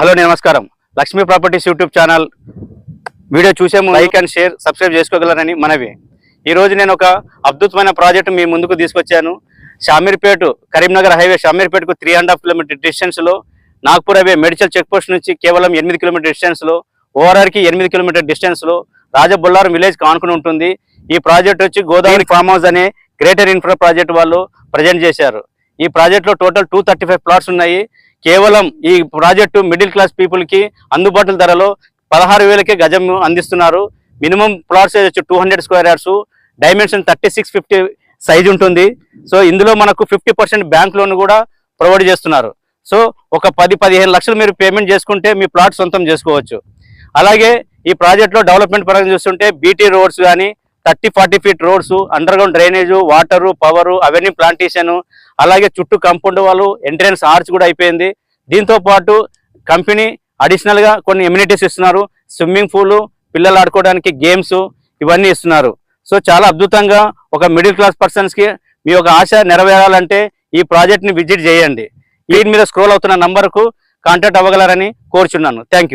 Hello నమస్కారం. Lakshmi properties YouTube channel video చూసే ముందు లైక్ అండ్ షేర్ సబ్స్క్రైబ్ చేసుకోగలరని మనవి. ఈరోజు నేను ఒక అద్భుతమైన ప్రాజెక్టు మీ ముందుకు తీసుకొచ్చాను. షామీర్పేట కరీంనగర్ హైవే షామీర్పేటకు 3.5 కిలోమీటర్ డిస్టెన్స్లో, Nagpur highway Medchal check post నుంచి కేవలం 8 కిలోమీటర్ డిస్టెన్స్లో, ఓఆర్ఆర్కి 8 కిలోమీటర్ డిస్టెన్స్లో రాజబొల్లారం విలేజ్ కానుకుని ఉంటుంది. ఈ ప్రాజెక్ట్ వచ్చి గోదావరి ఫామ్ హౌస్ అనే గ్రేటర్ ఇన్ఫ్రా ప్రాజెక్ట్ వాళ్ళు ప్రజెంట్ చేశారు. ఈ ప్రాజెక్ట్లో టోటల్ 235 ప్లాట్స్ ఉన్నాయి. కేవలం ఈ ప్రాజెక్టు మిడిల్ క్లాస్ పీపుల్కి అందుబాటులో ధరలో 16,000కే గజం అందిస్తున్నారు. మినిమం ప్లాట్స్ వచ్చి 200 స్క్వేర్ యార్డ్స్, డైమెన్షన్ 3650 సైజ్ ఉంటుంది. సో ఇందులో మనకు 50% బ్యాంక్ లోన్ కూడా ప్రొవైడ్ చేస్తున్నారు. సో ఒక 10-15 లక్షలు మీరు పేమెంట్ చేసుకుంటే మీ ప్లాట్ సొంతం చేసుకోవచ్చు. అలాగే ఈ ప్రాజెక్ట్లో డెవలప్మెంట్ పరంగా చూస్తుంటే బీటీ రోడ్స్ కానీ 30-40 feet roads, under ground drainage, water, power, avenue plantation, అలాగే చుట్టూ కాంపౌండ్ వాళ్ళు ఎంట్రన్స్ ఆర్చ్ కూడా అయిపోయింది. దీంతో పాటు కంపెనీ అడిషనల్గా కొన్ని ఎమ్యూనిటీస్ ఇస్తున్నారు. స్విమ్మింగ్ పూల్, పిల్లలు ఆడుకోవడానికి గేమ్స్, ఇవన్నీ ఇస్తున్నారు. సో చాలా అద్భుతంగా ఒక మిడిల్ క్లాస్ పర్సన్స్కి మీ యొక్క ఆశ నెరవేరాలంటే ఈ ప్రాజెక్ట్ని విజిట్ చేయండి. వీటి మీద స్క్రోల్ అవుతున్న నంబర్కు కాంటాక్ట్ అవ్వగలరని కోరుచున్నాను. Thank you.